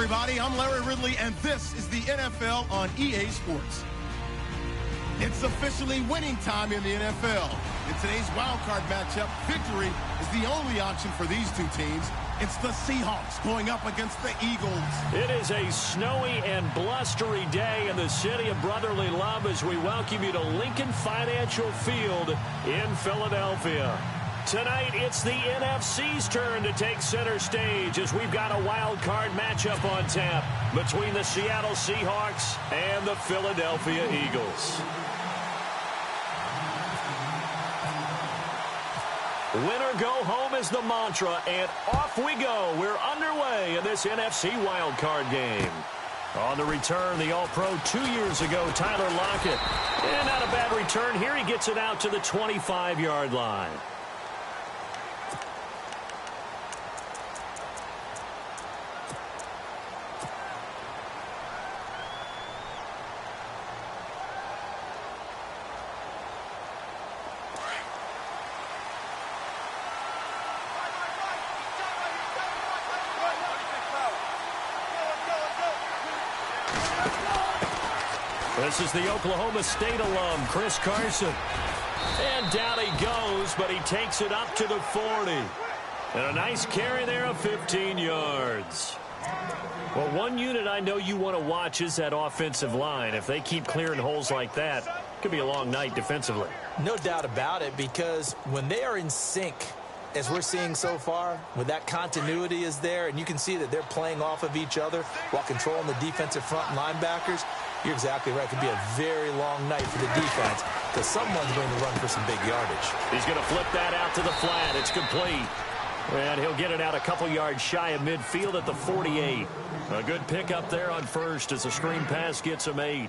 everybody. I'm Larry Ridley, and this is the NFL on EA Sports. It's officially winning time in the NFL. In today's wildcard matchup, victory is the only option for these two teams. It's the Seahawks going up against the Eagles. It is a snowy and blustery day in the city of brotherly love as we welcome you to Lincoln Financial Field in Philadelphia. Tonight, it's the NFC's turn to take center stage as we've got a wild card matchup on tap between the Seattle Seahawks and the Philadelphia Eagles. Winner go home is the mantra, and off we go. We're underway in this NFC wildcard game. On the return, the All-Pro 2 years ago, Tyler Lockett. And not a bad return here. He gets it out to the 25-yard line. This is the Oklahoma State alum, Chris Carson. And down he goes, but he takes it up to the 40. And a nice carry there of 15 yards. Well, one unit I know you want to watch is that offensive line. If they keep clearing holes like that, it could be a long night defensively. No doubt about it, because when they are in sync, as we're seeing so far, when that continuity is there, and you can see that they're playing off of each other while controlling the defensive front linebackers, you're exactly right. It could be a very long night for the defense because someone's going to run for some big yardage. He's going to flip that out to the flat. It's complete. And he'll get it out a couple yards shy of midfield at the 48. A good pickup there on first as a screen pass gets him 8.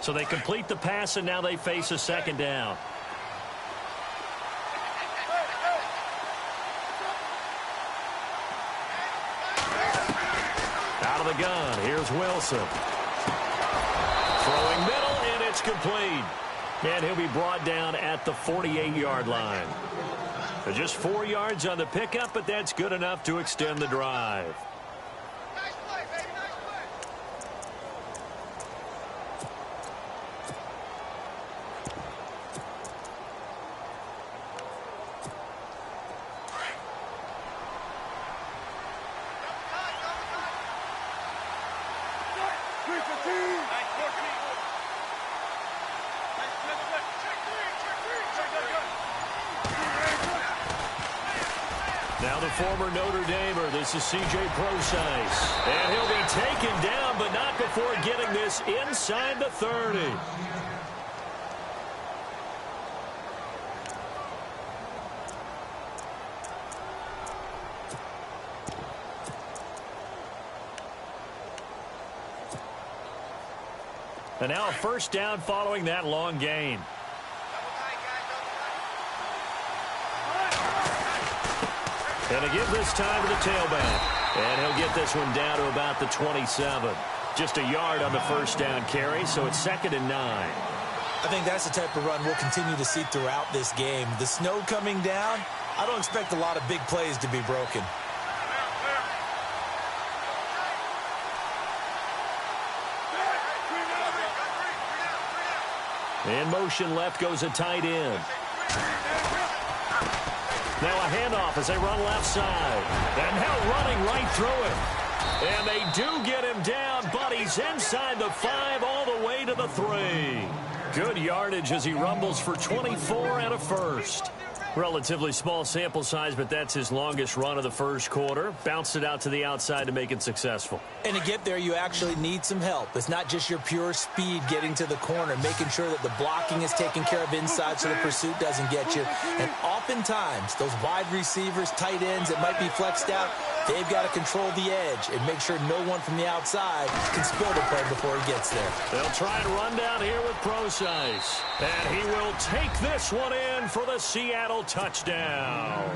So they complete the pass, and now they face a second down. Out of the gun, here's Wilson. Throwing middle, and it's complete. And he'll be brought down at the 48-yard line. Just 4 yards on the pickup, but that's good enough to extend the drive. Nice play, baby, nice play. Now the former Notre Damer, this is C.J. Procise. And he'll be taken down, but not before getting this inside the 30. And now a first down following that long gain. And a give this time to the tailback. And he'll get this one down to about the 27. Just a yard on the first down carry, so it's 2nd and 9. I think that's the type of run we'll continue to see throughout this game. The snow coming down, I don't expect a lot of big plays to be broken. In motion left goes a tight end. Now a handoff as they run left side. And now running right through it. And they do get him down, but he's inside the 5 all the way to the 3. Good yardage as he rumbles for 24 and a first. Relatively small sample size, but that's his longest run of the first quarter. Bounced it out to the outside to make it successful. And to get there, you actually need some help. It's not just your pure speed getting to the corner, making sure that the blocking is taken care of inside so the pursuit doesn't get you. And oftentimes, those wide receivers, tight ends that might be flexed out, they've got to control the edge and make sure no one from the outside can spill the play before he gets there. They'll try and run down here with Procise. And he will take this one in for the Seattle touchdown.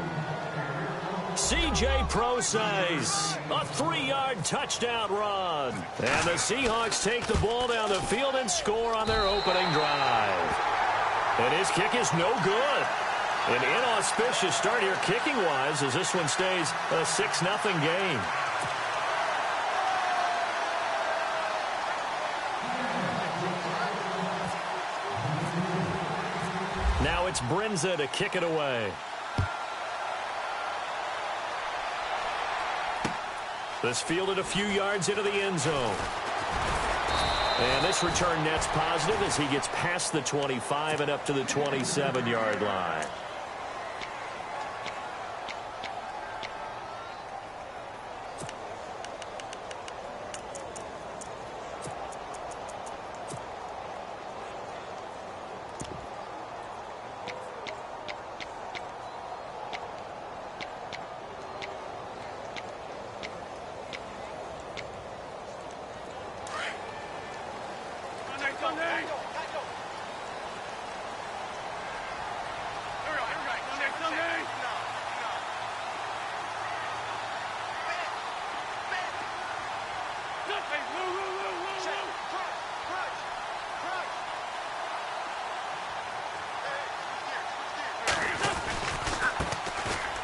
C.J. Procise, a 3-yard touchdown run. And the Seahawks take the ball down the field and score on their opening drive. And his kick is no good. An inauspicious start here kicking-wise as this one stays a 6-0 game. Now it's Brinza to kick it away. This fielded a few yards into the end zone. And this return net's positive as he gets past the 25 and up to the 27-yard line.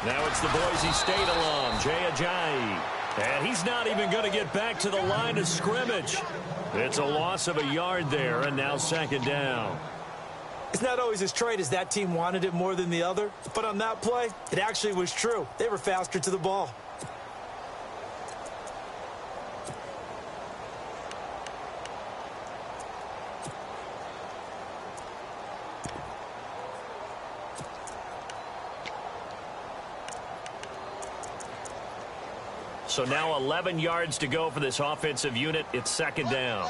Now it's the Boise State alum, Jay Ajayi. And he's not even going to get back to the line of scrimmage. It's a loss of a yard there, and now second down. It's not always as straight as that team wanted it more than the other, but on that play, it actually was true. They were faster to the ball. So now 11 yards to go for this offensive unit. It's second down.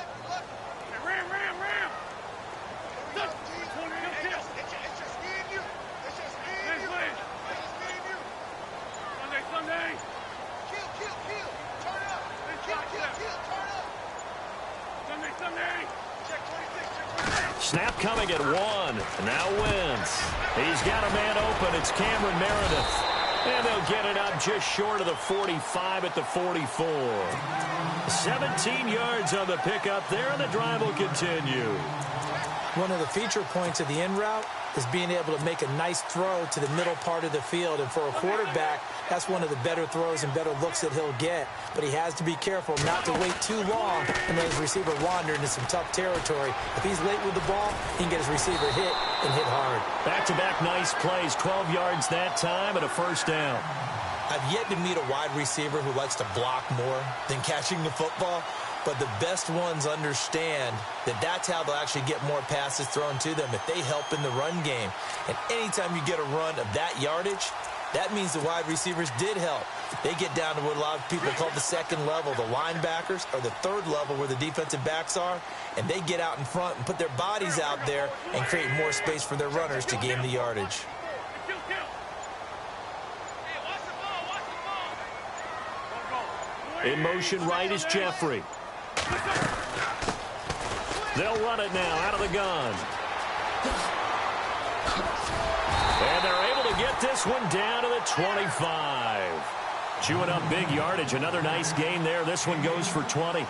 Snap coming at 1. Now Wentz. He's got a man open. It's Cameron Meredith. And they'll get it up just short of the 45 at the 44. 17 yards on the pickup there, and the drive will continue. One of the feature points of the in route is being able to make a nice throw to the middle part of the field. And for a quarterback, that's one of the better throws and better looks that he'll get. But he has to be careful not to wait too long and let his receiver wander into some tough territory. If he's late with the ball, he can get his receiver hit and hit hard. Back-to-back nice plays, 12 yards that time and a first down. I've yet to meet a wide receiver who likes to block more than catching the football. But the best ones understand that that's how they'll actually get more passes thrown to them if they help in the run game. And anytime you get a run of that yardage, that means the wide receivers did help. They get down to what a lot of people call the second level, the linebackers, or the third level where the defensive backs are, and they get out in front and put their bodies out there and create more space for their runners to gain the yardage. In motion right is Jeffrey. They'll run it now out of the gun. And they're able to get this one down to the 25. Chewing up big yardage. Another nice gain there. This one goes for 20.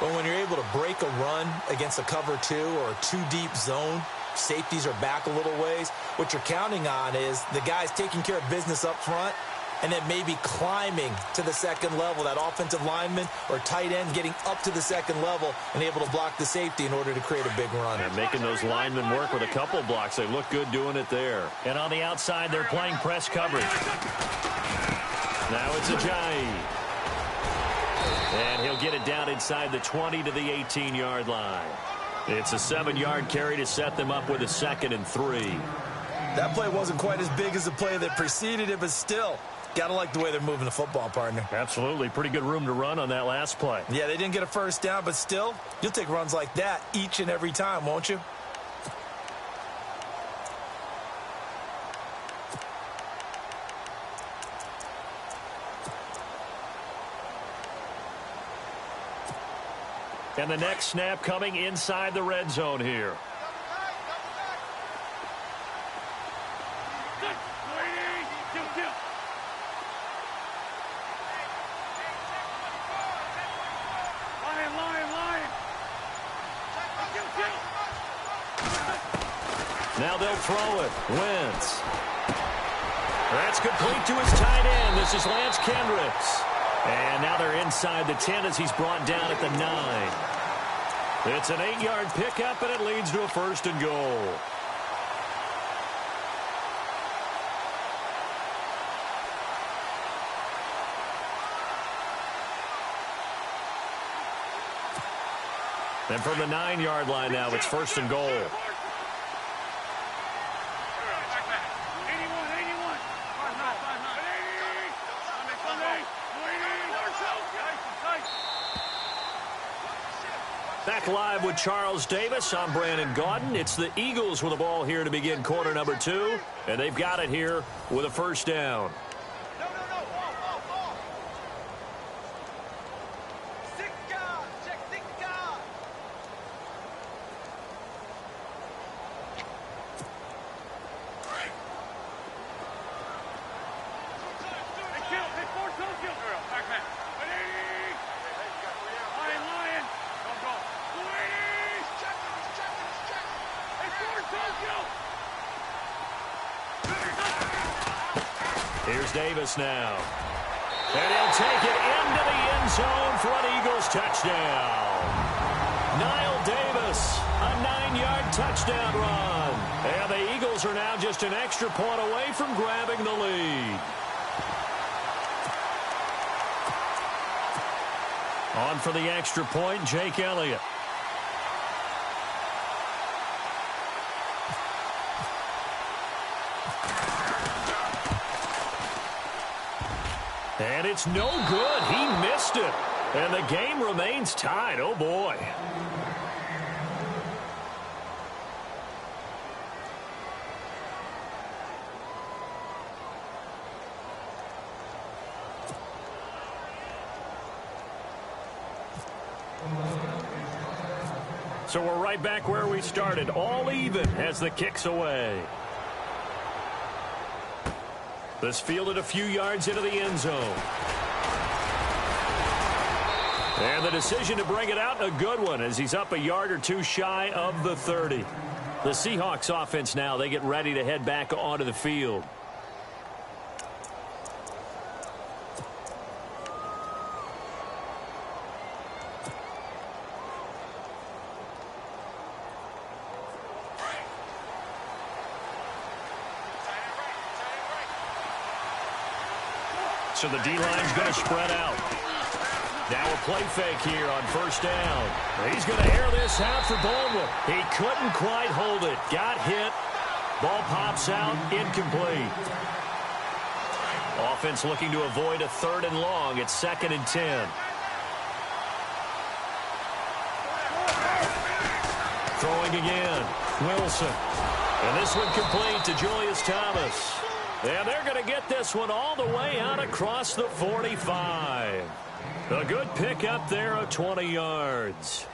Well, when you're able to break a run against a cover 2 or a 2-deep zone, safeties are back a little ways. What you're counting on is the guys taking care of business up front and then maybe climbing to the second level, that offensive lineman or tight end getting up to the second level and able to block the safety in order to create a big run. And making those linemen work with a couple blocks. They look good doing it there. And on the outside, they're playing press coverage. Now it's Ajayi. And he'll get it down inside the 20 to the 18-yard line. It's a 7-yard carry to set them up with a 2nd and 3. That play wasn't quite as big as the play that preceded it, but still, gotta like the way they're moving the football, partner. Absolutely. Pretty good room to run on that last play. Yeah, they didn't get a first down, but still, you'll take runs like that each and every time, won't you? And the next snap coming inside the red zone here. Now they'll throw it. Wentz. That's complete to his tight end. This is Lance Kendricks. And now they're inside the 10 as he's brought down at the 9. It's an 8-yard pickup, and it leads to a 1st and goal. And from the 9-yard line now, it's 1st and goal. Back live with Charles Davis. I'm Brandon Gaudin. It's the Eagles with the ball here to begin quarter number 2. And they've got it here with a 1st down. Here's Davis now. And he'll take it into the end zone for an Eagles touchdown. Niall Davis, a 9-yard touchdown run. And the Eagles are now just an extra point away from grabbing the lead. On for the extra point, Jake Elliott. And it's no good. He missed it. And the game remains tied. Oh, boy. So we're right back where we started. All even as the kick's away. This fielded a few yards into the end zone. And the decision to bring it out, a good one, as he's up a yard or two shy of the 30. The Seahawks offense now, they get ready to head back onto the field. So the D-line's going to spread out. Now a play fake here on 1st down. He's going to air this out for Baldwin. He couldn't quite hold it. Got hit. Ball pops out. Incomplete. Offense looking to avoid a 3rd and long. It's 2nd and 10. Throwing again. Wilson. And this one complete to Julius Thomas. And they're going to get this one all the way out across the 45. A good pickup there of 20 yards.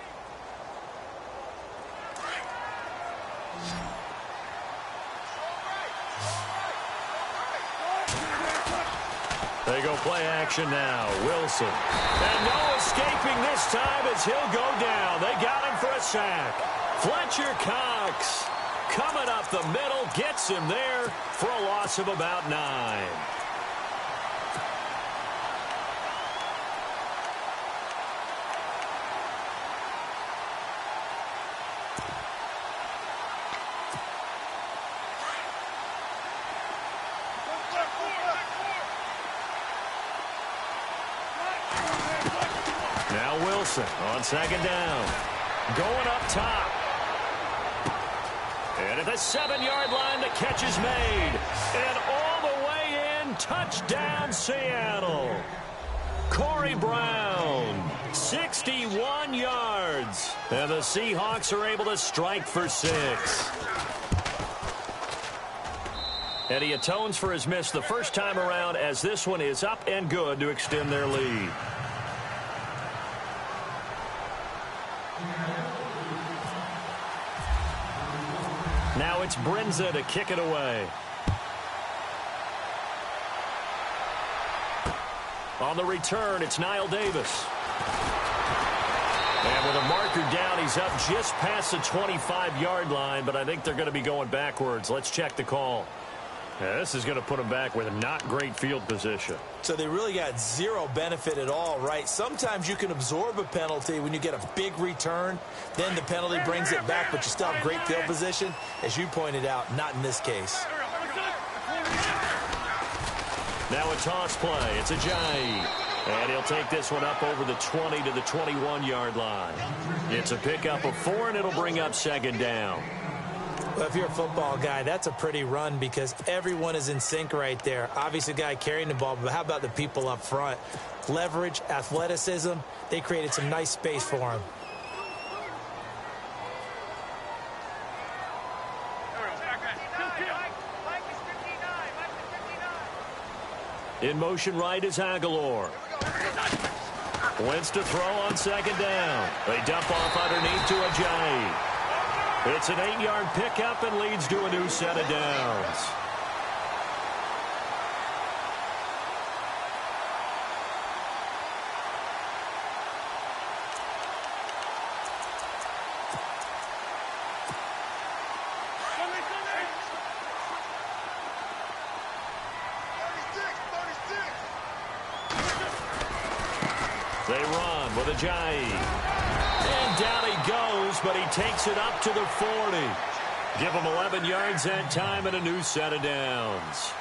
They go play action now. Wilson. And no escaping this time as he'll go down. They got him for a sack. Fletcher Cox coming up the middle, gets him there for a loss of about 9. Now Wilson on 2nd down. Going up top. And at the 7-yard line, the catch is made. And all the way in, touchdown Seattle. Corey Brown, 61 yards. And the Seahawks are able to strike for 6. And he atones for his miss the first time around, as this one is up and good to extend their lead. Now it's Brinza to kick it away. On the return, it's Niall Davis. And with a marker down, he's up just past the 25-yard line, but I think they're going to be going backwards. Let's check the call. Yeah, this is going to put them back with not great field position. So they really got zero benefit at all, right? Sometimes you can absorb a penalty when you get a big return. Then the penalty brings it back, but you still have great field position. As you pointed out, not in this case. Now a toss play. It's Ajayi. And he'll take this one up over the 20 to the 21-yard line. It's a pickup of 4, and it'll bring up second down. Well, if you're a football guy, that's a pretty run because everyone is in sync right there. Obviously, the guy carrying the ball, but how about the people up front? Leverage, athleticism, they created some nice space for him. In motion right is Aguilar. Wentz to throw on second down. They dump off underneath to Ajayi. It's an 8-yard pickup and leads to a new set of downs. They run with Ajayi. And down he goes, but he takes it up to the 40. Give him 11 yards that time and a new set of downs.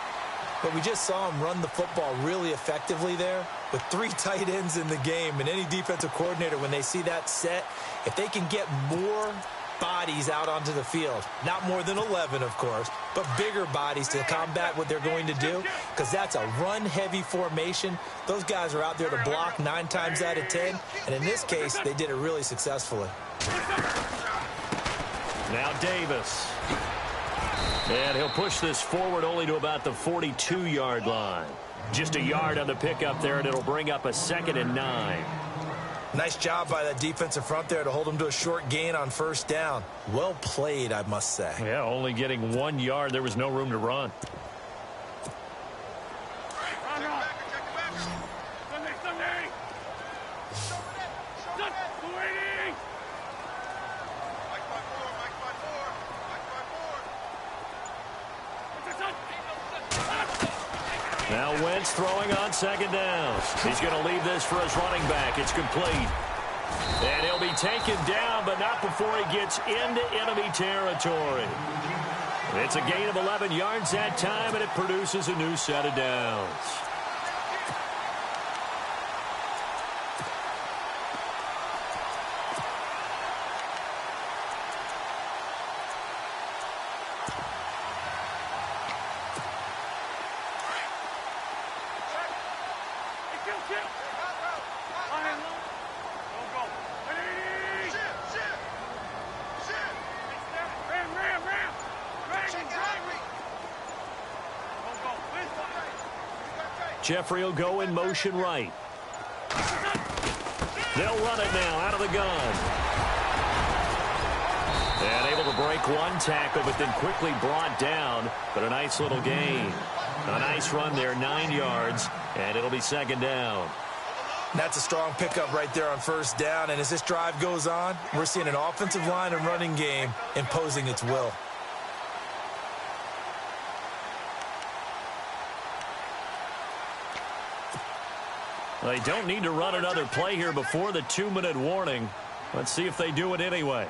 But we just saw him run the football really effectively there with 3 tight ends in the game. And any defensive coordinator, when they see that set, if they can get more bodies out onto the field, not more than 11, of course, but bigger bodies to combat what they're going to do, because that's a run-heavy formation. Those guys are out there to block 9 times out of 10, and in this case, they did it really successfully. Now Davis. And he'll push this forward only to about the 42-yard line. Just a yard on the pickup there, and it'll bring up a 2nd and 9. Nice job by that defensive front there to hold him to a short gain on first down. Well played, I must say. Yeah, only getting 1 yard. There was no room to run. Now Wentz throwing on second down. He's going to leave this for his running back. It's complete. And he'll be taken down, but not before he gets into enemy territory. It's a gain of 11 yards that time, and it produces a new set of downs. Jeffrey will go in motion right. They'll run it now out of the gun. And able to break one tackle, but then quickly brought down. But a nice little gain. A nice run there, 9 yards, and it'll be second down. That's a strong pickup right there on first down. And as this drive goes on, we're seeing an offensive line and running game imposing its will. They don't need to run another play here before the 2-minute warning. Let's see if they do it anyway.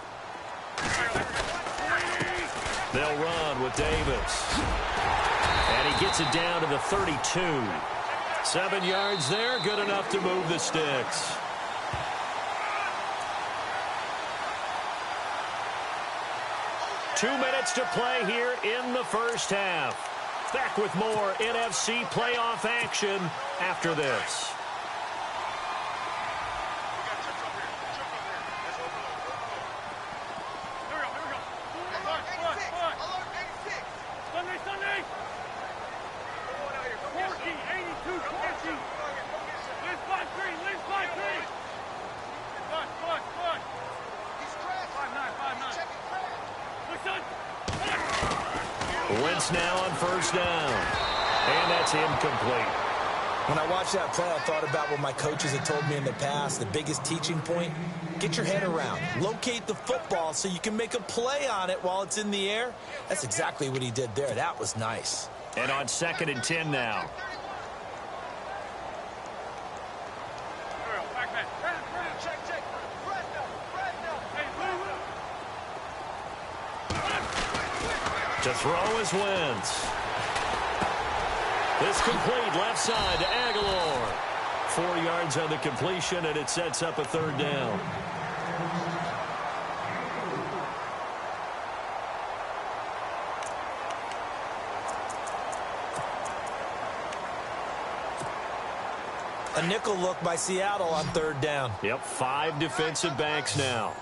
They'll run with Davis. And he gets it down to the 32. 7 yards there, good enough to move the sticks. Two minutes to play here in the first half. Back with more NFC playoff action after this. Wentz now on first down. And that's incomplete. When I watched that play, I thought about what my coaches had told me in the past. The biggest teaching point, get your head around. Locate the football so you can make a play on it while it's in the air. That's exactly what he did there. That was nice. And on 2nd and 10 now. To throw is Wentz. This complete left side to Aguilar. 4 yards on the completion, and it sets up a 3rd down. A nickel look by Seattle on 3rd down. Yep, 5 defensive backs now.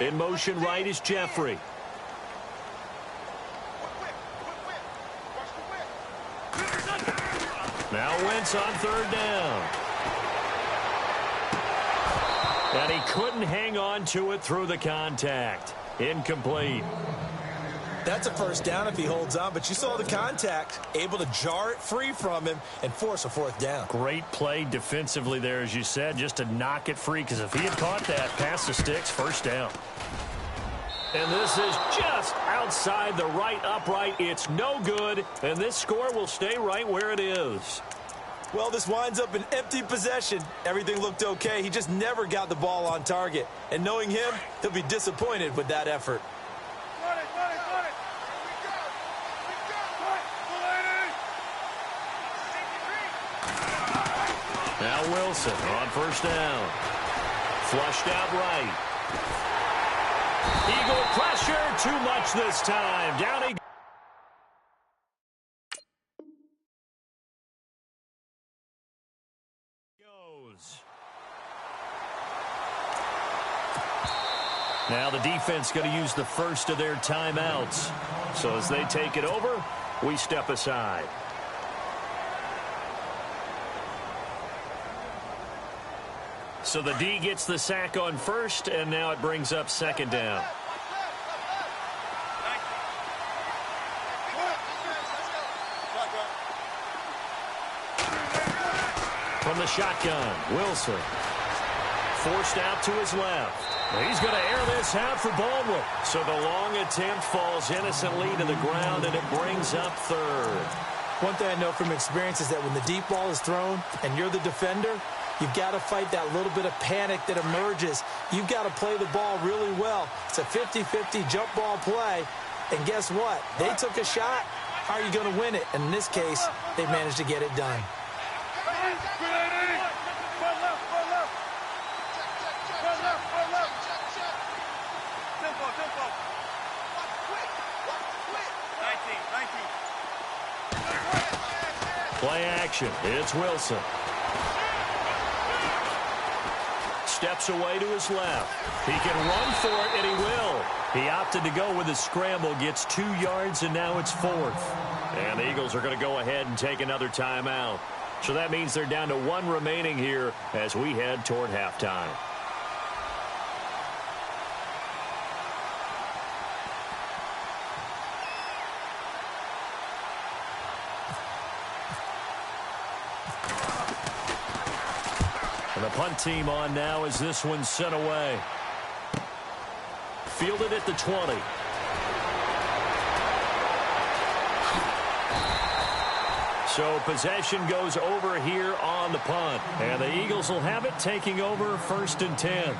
In motion right is Jeffrey. Now Wentz on 3rd down. And he couldn't hang on to it through the contact. Incomplete. That's a 1st down if he holds on, but you saw the contact. Able to jar it free from him and force a 4th down. Great play defensively there, as you said, just to knock it free, because if he had caught that, past the sticks, 1st down. And this is just outside the right upright. It's no good, and this score will stay right where it is. Well, this winds up an empty possession. Everything looked okay. He just never got the ball on target. And knowing him, he'll be disappointed with that effort. Now Wilson on 1st down. Flushed out right. Eagle pressure, too much this time. Down he goes. Now the defense going to use the first of their timeouts. So as they take it over, we step aside. So the D gets the sack on 1st, and now it brings up 2nd down. From the shotgun, Wilson. Forced out to his left. He's going to air this out for Baldwin. So the long attempt falls innocently to the ground, and it brings up 3rd. One thing I know from experience is that when the deep ball is thrown and you're the defender, you've got to fight that little bit of panic that emerges. You've got to play the ball really well. It's a 50-50 jump ball play. And guess what? They took a shot. How are you going to win it? And in this case, they managed to get it done. Play action. It's Wilson. Steps away to his left. He can run for it, and he will. He opted to go with a scramble, gets 2 yards, and now it's 4th. And the Eagles are going to go ahead and take another timeout. So that means they're down to 1 remaining here as we head toward halftime. And the punt team on now as this one's sent away. Fielded at the 20. So possession goes over here on the punt. And the Eagles will have it, taking over 1st and 10.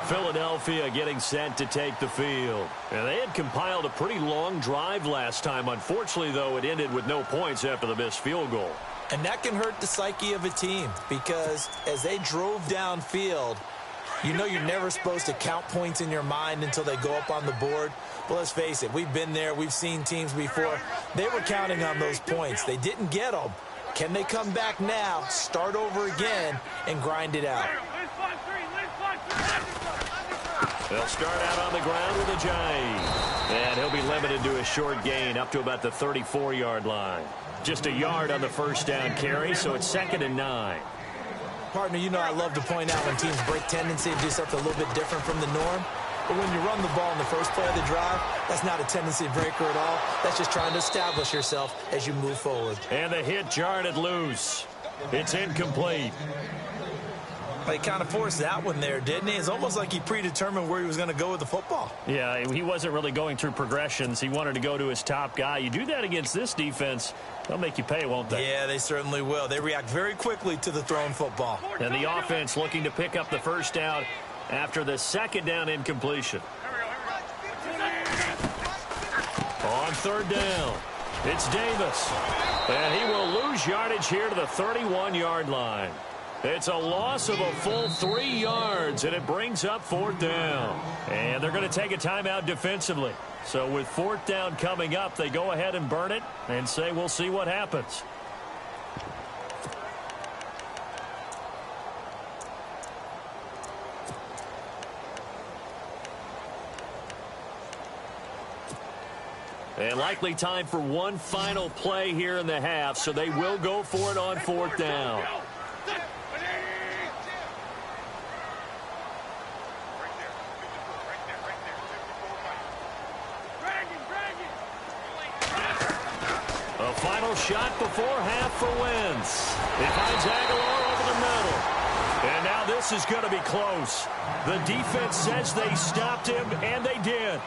Philadelphia getting set to take the field. And they had compiled a pretty long drive last time. Unfortunately, though, it ended with no points after the missed field goal. And that can hurt the psyche of a team because as they drove downfield, you know you're never supposed to count points in your mind until they go up on the board. But let's face it, we've been there. We've seen teams before. They were counting on those points. They didn't get them. Can they come back now, start over again, and grind it out? They'll start out on the ground with a Ajayi. And he'll be limited to a short gain up to about the 34-yard line. Just a yard on the 1st down carry, so it's 2nd and 9. Partner, you know I love to point out when teams break tendency and do something a little bit different from the norm. But when you run the ball in the first play of the drive, that's not a tendency breaker at all. That's just trying to establish yourself as you move forward. And the hit jarred it loose. It's incomplete. He kind of forced that one there, didn't he? It's almost like he predetermined where he was going to go with the football. Yeah, he wasn't really going through progressions. He wanted to go to his top guy. You do that against this defense, they'll make you pay, won't they? Yeah, they certainly will. They react very quickly to the thrown football. And the offense looking to pick up the first down after the second down incompletion. On third down, it's Davis. And he will lose yardage here to the 31-yard line. It's a loss of a full 3 yards, and it brings up fourth down. And they're going to take a timeout defensively. So with fourth down coming up, they go ahead and burn it and say we'll see what happens. And likely time for one final play here in the half, so they will go for it on fourth down. A final shot before half for Wentz. He finds Aguilar over the middle. And now this is going to be close. The defense says they stopped him, and they did.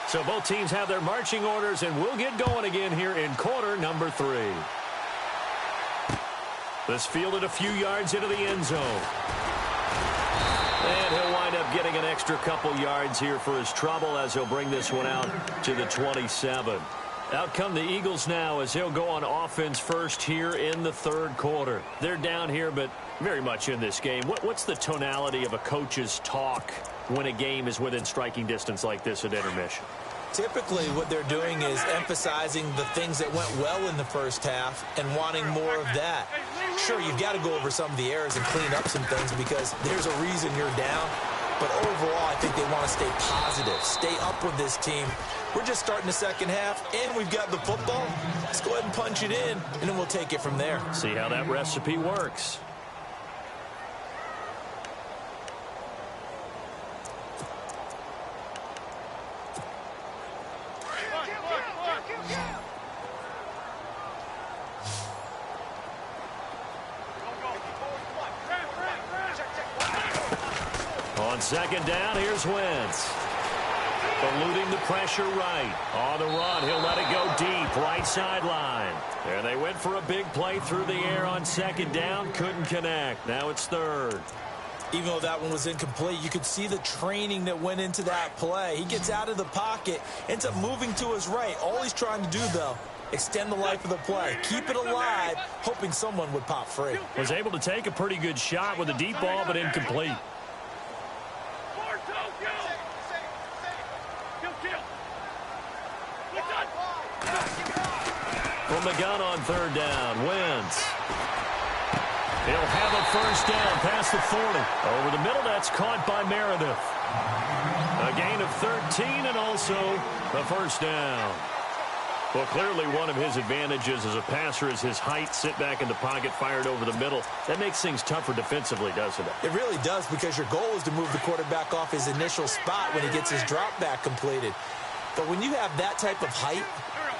So both teams have their marching orders, and we'll get going again here in quarter number 3. This fielded a few yards into the end zone. And he'll wind up getting an extra couple yards here for his trouble as he'll bring this one out to the 27. Out come the Eagles now as they'll go on offense first here in the third quarter. They're down here, but very much in this game. What's the tonality of a coach's talk when a game is within striking distance like this at intermission? Typically, what they're doing is emphasizing the things that went well in the first half and wanting more of that. Sure, you've got to go over some of the errors and clean up some things because there's a reason you're down. But overall, I think they want to stay positive, stay up with this team. We're just starting the second half, and we've got the football. Let's go ahead and punch it in, and then we'll take it from there. See how that recipe works. On second down, here's Wentz. Eluding the pressure right. On the run, he'll let it go deep, right sideline. And they went for a big play through the air on second down, couldn't connect. Now it's third. Even though that one was incomplete, you could see the training that went into that play. He gets out of the pocket, ends up moving to his right. All he's trying to do, though, extend the life of the play. Keep it alive, hoping someone would pop free. Was able to take a pretty good shot with a deep ball, but incomplete. From the gun on third down, Wentz. He'll have a first down past the 40. Over the middle, that's caught by Meredith. A gain of 13 and also the first down. Well, clearly one of his advantages as a passer is his height. Sit back in the pocket, fired over the middle. That makes things tougher defensively, doesn't it? It really does, because your goal is to move the quarterback off his initial spot when he gets his drop back completed. But when you have that type of height,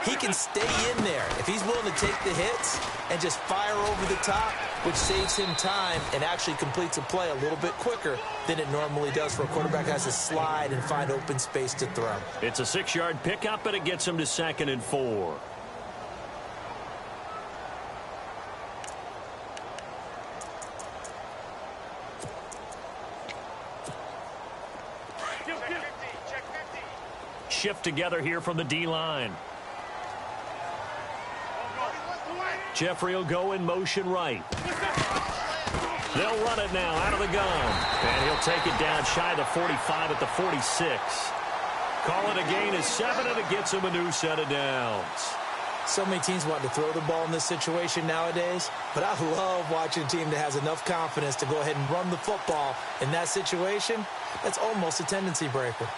he can stay in there if he's willing to take the hits and just fire over the top, which saves him time and actually completes a play a little bit quicker than it normally does for a quarterback who has to slide and find open space to throw. It's a 6-yard pickup, and it gets him to 2nd and 4. Shift together here from the D-line. Jeffrey will go in motion right. They'll run it now out of the gun. And he'll take it down shy of the 45 at the 46. Call it a gain of 7, and it gets him a new set of downs. So many teams want to throw the ball in this situation nowadays, but I love watching a team that has enough confidence to go ahead and run the football in that situation. That's almost a tendency breaker.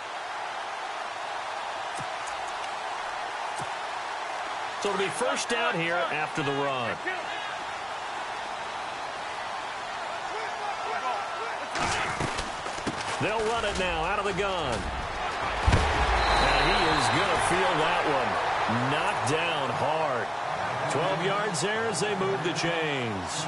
So it'll be first down here after the run. They'll run it now out of the gun. And he is going to feel that one. Knocked down hard. 12 yards there as they move the chains.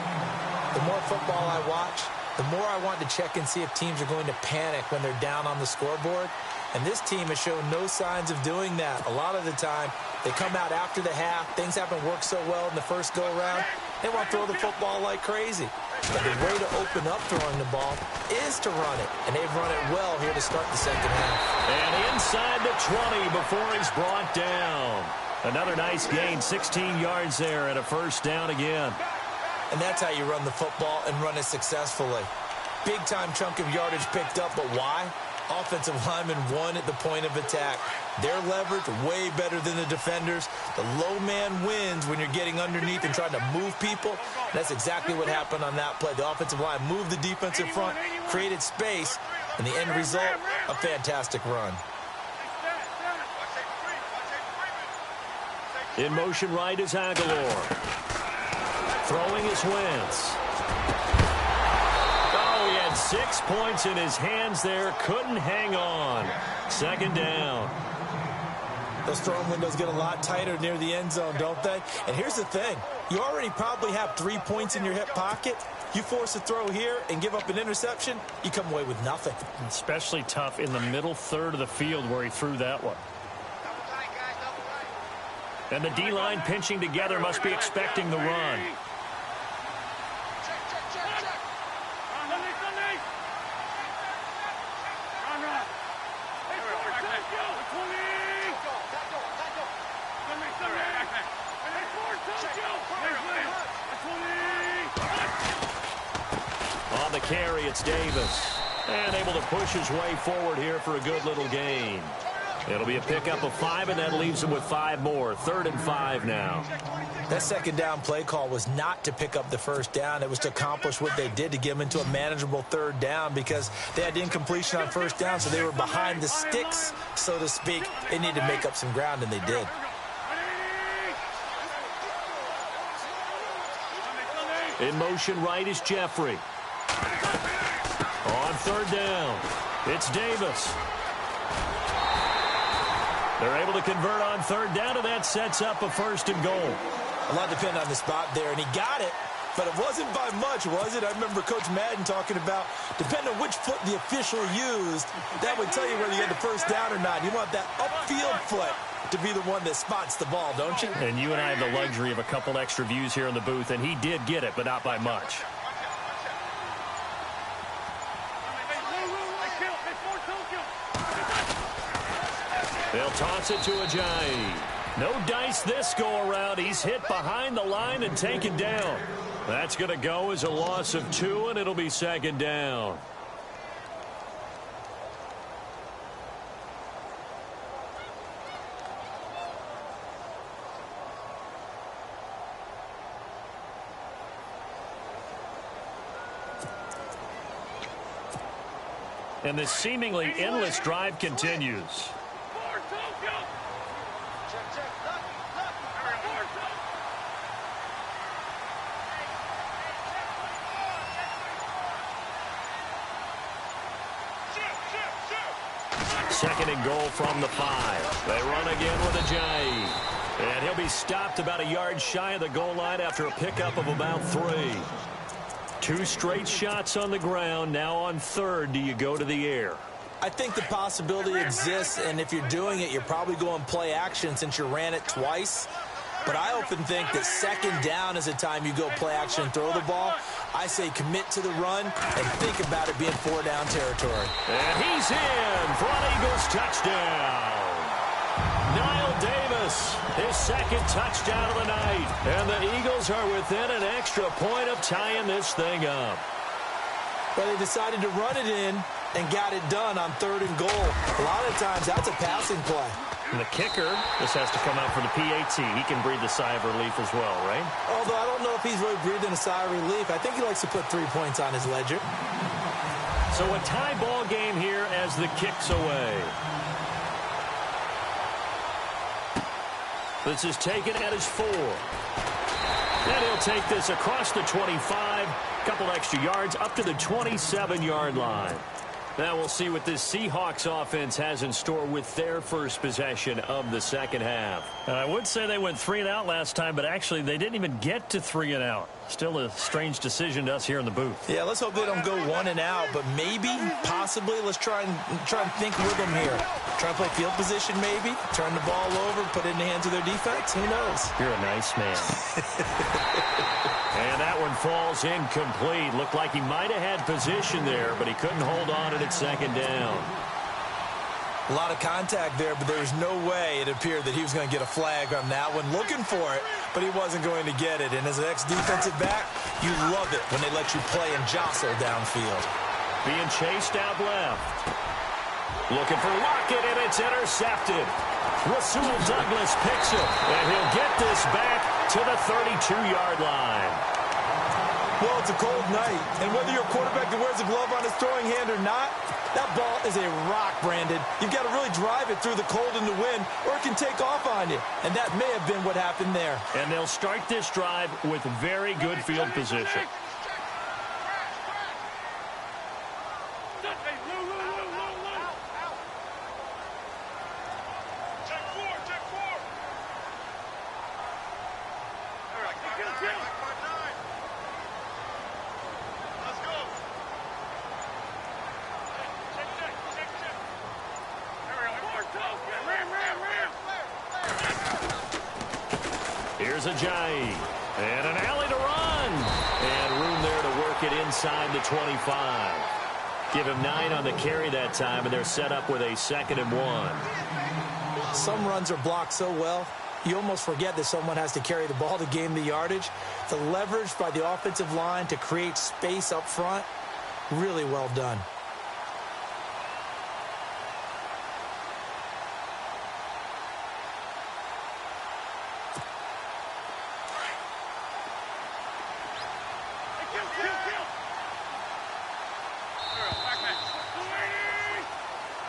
The more football I watch, the more I want to check and see if teams are going to panic when they're down on the scoreboard. And this team has shown no signs of doing that. A lot of the time, they come out after the half. Things haven't worked so well in the first go-around. They want to throw the football like crazy. But the way to open up throwing the ball is to run it. And they've run it well here to start the second half. And inside the 20 before he's brought down. Another nice gain, 16 yards there and a first down again. And that's how you run the football and run it successfully. Big-time chunk of yardage picked up, but why? Offensive linemen won at the point of attack. Their leverage way better than the defenders. The low man wins when you're getting underneath and trying to move people. That's exactly what happened on that play. The offensive line moved the defensive front, created space, and the end result, a fantastic run. In motion right is Aguilar. Throwing is Wentz. Oh, he had 6 points in his hands there. Couldn't hang on. Second down. Those throwing windows get a lot tighter near the end zone, don't they? And here's the thing. You already probably have 3 points in your hip pocket. You force a throw here and give up an interception, you come away with nothing. Especially tough in the middle third of the field where he threw that one. And the D-line pinching together must be expecting the run. On the carry, it's Davis. And able to push his way forward here for a good little gain. It'll be a pickup of 5, and that leaves him with 5 more. 3rd and 5 now. That second down play call was not to pick up the first down. It was to accomplish what they did, to get them into a manageable 3rd down, because they had incompletion on first down, so they were behind the sticks, so to speak. They needed to make up some ground, and they did. In motion right is Jeffrey. On 3rd down, it's Davis. They're able to convert on 3rd down, and that sets up a 1st and goal. A lot depended on the spot there, and he got it, but it wasn't by much, was it? I remember Coach Madden talking about, depending on which foot the official used, that would tell you whether you had the first down or not. You want that upfield foot to be the one that spots the ball, don't you? And you and I have the luxury of a couple extra views here in the booth, and he did get it, but not by much. They'll toss it to Ajayi. No dice this go-around. He's hit behind the line and taken down. That's going to go as a loss of 2, and it'll be 2nd down. And this seemingly endless drive continues. Second and goal from the 5. They run again with Ajayi. And he'll be stopped about a yard shy of the goal line after a pickup of about 3. 2 straight shots on the ground. Now on 3rd, do you go to the air? I think the possibility exists, and if you're doing it, you're probably going play action since you ran it twice. But I often think that 2nd down is the time you go play action and throw the ball. I say commit to the run and think about it being 4-down territory. And he's in for an Eagles touchdown. Niall Davis, his 2nd touchdown of the night. And the Eagles are within an extra point of tying this thing up. But they decided to run it in and got it done on 3rd and goal. A lot of times that's a passing play. And the kicker, this has to come out for the PAT. He can breathe a sigh of relief as well, right? Although I don't know if he's really breathing a sigh of relief. I think he likes to put 3 points on his ledger. So a tie ball game here as the kick's away. This is taken at his 4. And he'll take this across the 25. Couple extra yards up to the 27-yard line. Now we'll see what this Seahawks offense has in store with their first possession of the second half. I would say they went 3-and-out last time, but actually they didn't even get to 3-and-out. Still a strange decision to us here in the booth. Yeah, let's hope they don't go 1-and-out, but maybe, possibly, let's try and think with them here. Try and play field position maybe, turn the ball over, put it in the hands of their defense. Who knows? You're a nice man. And that one falls incomplete. Looked like he might have had position there, but he couldn't hold on at second down. A lot of contact there, but there was no way it appeared that he was going to get a flag on that one. Looking for it, but he wasn't going to get it. And as an ex-defensive back, you love it when they let you play and jostle downfield. Being chased out left. Looking for Lockett, and it's intercepted. Rasul Douglas picks it, and he'll get this back to the 32-yard line. Well, it's a cold night, and whether you're a quarterback that wears a glove on his throwing hand or not, that ball is a rock, Brandon. You've got to really drive it through the cold and the wind, or it can take off on you. And that may have been what happened there. And they'll start this drive with very good field position. Here's Ajayi. And an alley to run. And room there to work it inside the 25. Give him 9 on the carry that time, and they're set up with a 2nd and 1. Some runs are blocked so well, you almost forget that someone has to carry the ball to gain the yardage. The leverage by the offensive line to create space up front, really well done.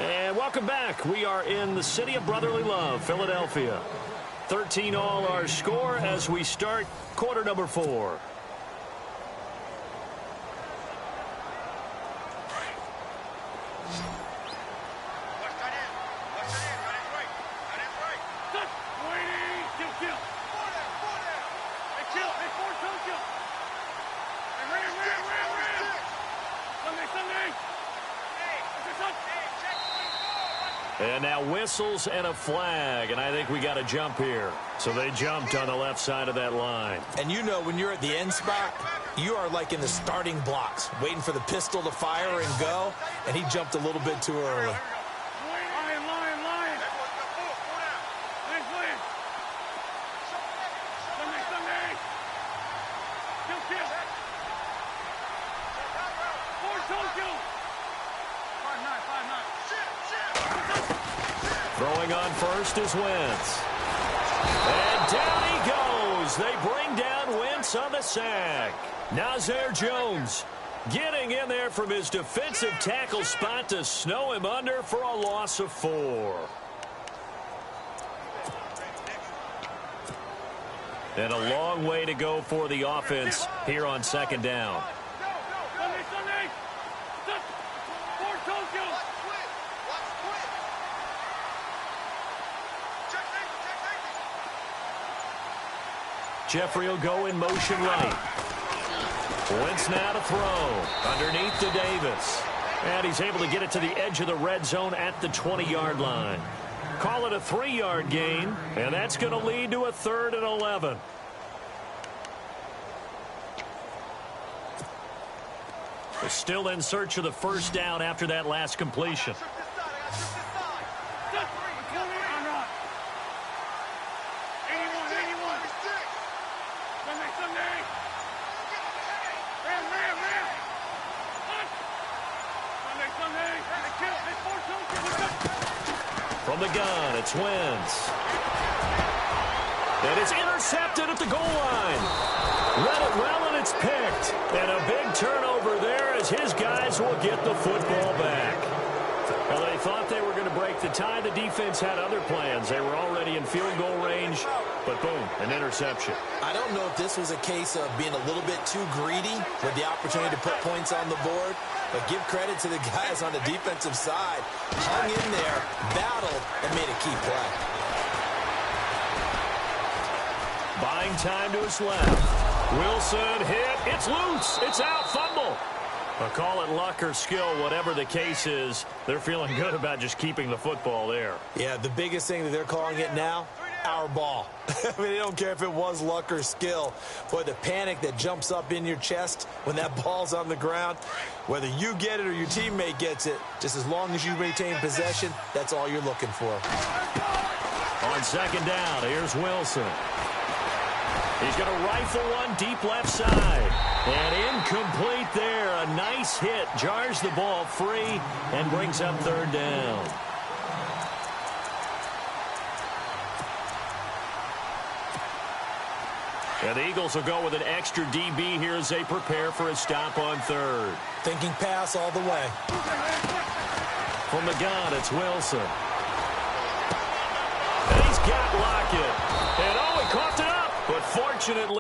And welcome back. We are in the city of brotherly love, Philadelphia. 13 all our score as we start quarter number 4. And now whistles and a flag, and I think we got a jump here. So they jumped on the left side of that line. And you know, when you're at the end spot, you are like in the starting blocks, waiting for the pistol to fire and go, and he jumped a little bit too early. Throwing on first is Wentz. And down he goes. They bring down Wentz on the sack. Nazir Jones getting in there from his defensive tackle spot to snow him under for a loss of 4. And a long way to go for the offense here on 2nd down. Jeffrey will go in motion right. Wentz now to throw. Underneath to Davis. And he's able to get it to the edge of the red zone at the 20-yard line. Call it a 3-yard gain, and that's going to lead to a 3rd and 11. We're still in search of the first down after that last completion. From the gun, it's Wentz. And it's intercepted at the goal line. Read it well, and it's picked. And a big turnover there as his guys will get the football back. Well, they thought they were going to break the tie. The defense had other plans. They were already in field goal range, but boom, an interception. I don't know if this was a case of being a little bit too greedy with the opportunity to put points on the board, but give credit to the guys on the defensive side. Hung in there, battled, and made a key play. Buying time to his left. Wilson hit. It's loose. It's out. Fumble. Call it luck or skill, whatever the case is, they're feeling good about just keeping the football there. Yeah, the biggest thing that they're calling it now, our ball. I mean, they don't care if it was luck or skill. Boy, the panic that jumps up in your chest when that ball's on the ground, whether you get it or your teammate gets it, just as long as you retain possession, that's all you're looking for. On second down, here's Wilson. He's going to rifle one deep left side. And incomplete there. A nice hit. Jars the ball free and brings up third down. And the Eagles will go with an extra DB here as they prepare for a stop on third. Thinking pass all the way. From the gun, it's Wilson. And he's got Lockett. And oh, he coughed it up. But fortunately,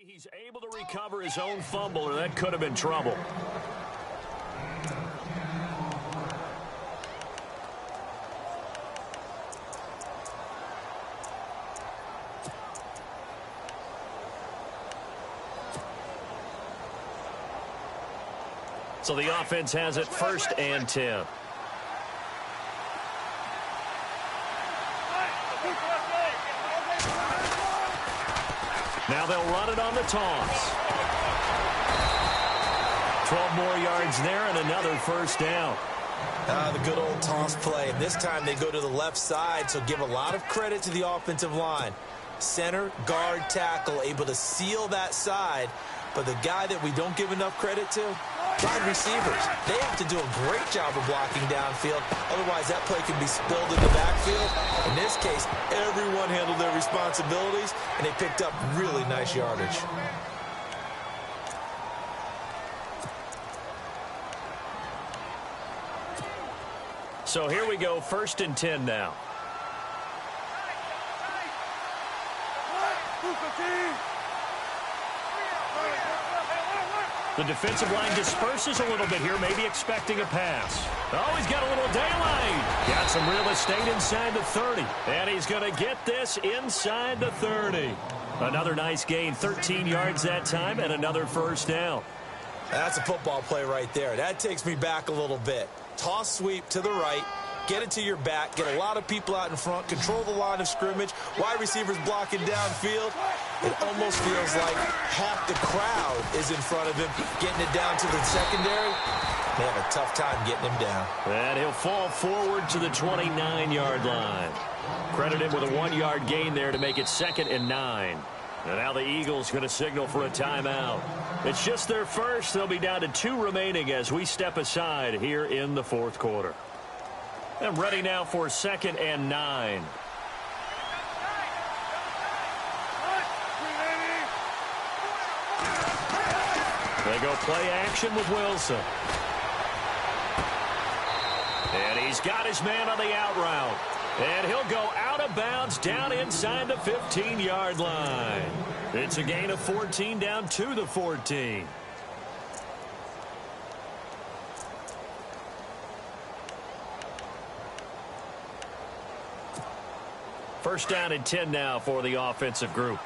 he's able to recover his own fumble, or that could have been trouble. So the offense has it 1st and 10. Now they'll run it on the toss. 12 more yards there and another first down. The good old toss play. And this time they go to the left side, so give a lot of credit to the offensive line. Center, guard, tackle, able to seal that side. But the guy that we don't give enough credit to, wide receivers. They have to do a great job of blocking downfield. Otherwise, that play can be spilled in the backfield. In this case, everyone handled their responsibilities, and they picked up really nice yardage. So here we go, 1st and 10 now. The defensive line disperses a little bit here, maybe expecting a pass. Oh, he's got a little daylight. Got some real estate inside the 30. And he's going to get this inside the 30. Another nice gain, 13 yards that time, and another first down. That's a football play right there. That takes me back a little bit. Toss sweep to the right. Get it to your back. Get a lot of people out in front. Control the line of scrimmage. Wide receivers blocking downfield. It almost feels like half the crowd is in front of him, getting it down to the secondary. They have a tough time getting him down. And he'll fall forward to the 29-yard line. Credit him with a 1-yard gain there to make it 2nd and 9. And now the Eagles going to signal for a timeout. It's just their first. They'll be down to 2 remaining as we step aside here in the 4th quarter. And ready now for 2nd and 9. They go play action with Wilson. And he's got his man on the out route. And he'll go out of bounds down inside the 15-yard line. It's a gain of 14 down to the 14. First down and 10 now for the offensive group.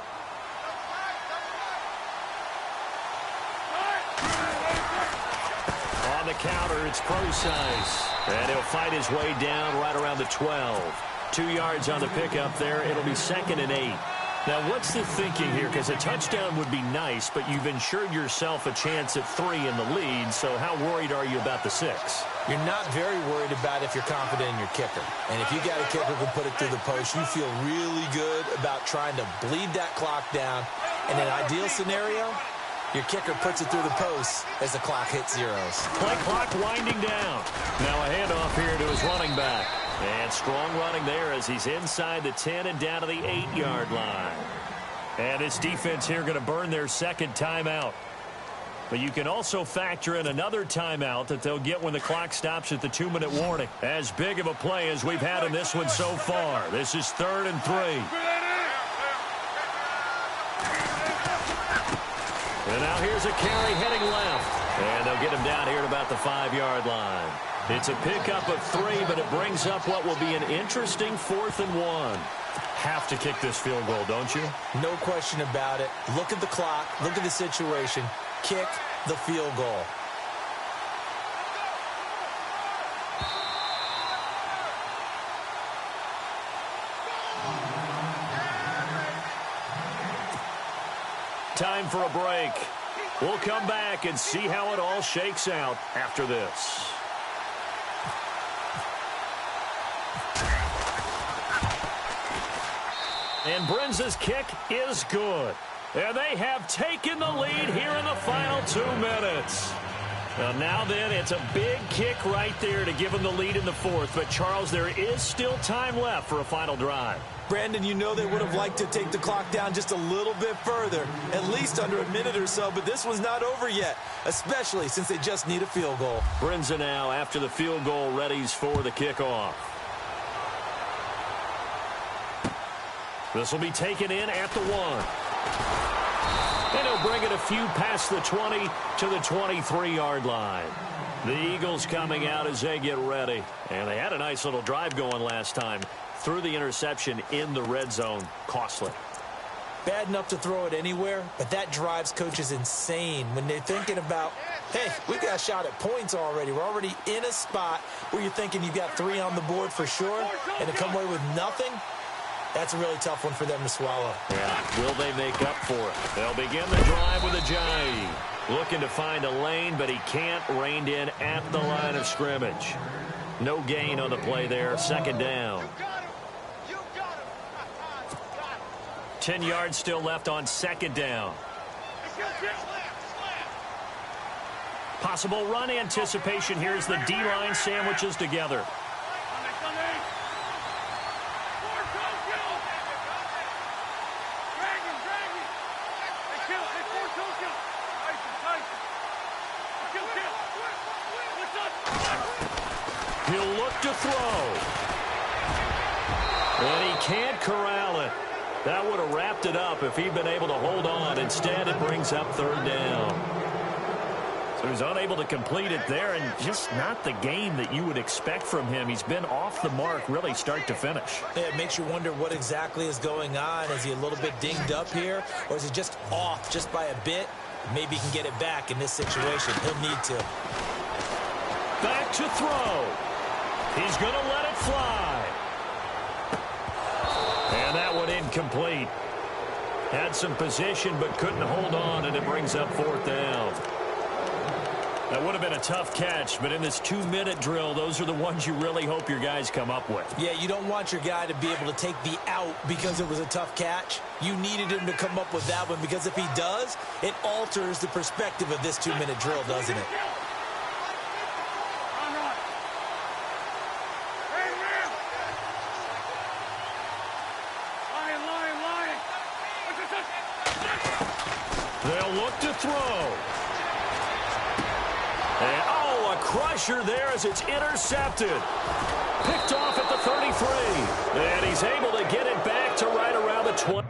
On the counter, it's Procise. And he'll fight his way down right around the 12. 2 yards on the pickup there. It'll be 2nd and 8. Now, what's the thinking here? Because a touchdown would be nice, but you've ensured yourself a chance at 3 in the lead. So how worried are you about the 6? You're not very worried about if you're confident in your kicker. And if you got a kicker who can put it through the post, you feel really good about trying to bleed that clock down. In an ideal scenario, your kicker puts it through the post as the clock hits zeros. Play clock winding down. Now a handoff here to his running back. And strong running there as he's inside the 10 and down to the 8-yard line. And his defense here going to burn their 2nd timeout. But you can also factor in another timeout that they'll get when the clock stops at the 2-minute warning. As big of a play as we've had in this one so far. This is 3rd and 3. And now here's a carry heading left. And they'll get him down here at about the 5-yard line. It's a pickup of 3, but it brings up what will be an interesting 4th and 1. Have to kick this field goal, don't you? No question about it. Look at the clock. Look at the situation. Kick the field goal. Time for a break. We'll come back and see how it all shakes out after this. And Brenza's kick is good. And they have taken the lead here in the final 2 minutes. Now then, it's a big kick right there to give them the lead in the 4th. But, Charles, there is still time left for a final drive. Brandon, you know they would have liked to take the clock down just a little bit further, at least under a minute or so, but this was not over yet, especially since they just need a field goal. Brenza now, after the field goal, readies for the kickoff. This will be taken in at the 1. And he'll bring it a few past the 20 to the 23-yard line. The Eagles coming out as they get ready. And they had a nice little drive going last time. Threw the interception in the red zone. Costly. Bad enough to throw it anywhere, but that drives coaches insane when they're thinking about, hey, we got a shot at points already. We're already in a spot where you're thinking you've got 3 on the board for sure, and to come away with nothing, that's a really tough one for them to swallow. Yeah, will they make up for it? They'll begin the drive with Ajayi. Looking to find a lane, but he can't. Reined in at the line of scrimmage. No gain on the play there. 2nd down. 10 yards still left on 2nd down. Possible run anticipation here as the D-line sandwiches together. He'll look to throw. And he can't corral it. That would have wrapped it up if he'd been able to hold on. Instead, it brings up 3rd down. So he's unable to complete it there, and just not the game that you would expect from him. He's been off the mark really start to finish. Yeah, it makes you wonder what exactly is going on. Is he a little bit dinged up here, or is he just off just by a bit? Maybe he can get it back in this situation. He'll need to. Back to throw. He's going to let it fly. And that one incomplete. Had some position but couldn't hold on, and it brings up 4th down. That would have been a tough catch, but in this 2-minute drill, those are the ones you really hope your guys come up with. Yeah, you don't want your guy to be able to take the out because it was a tough catch. You needed him to come up with that one, because if he does, it alters the perspective of this 2-minute drill, doesn't it? They'll look to throw. And, oh, a crusher there as it's intercepted. Picked off at the 33. And he's able to get it back to right around the 20.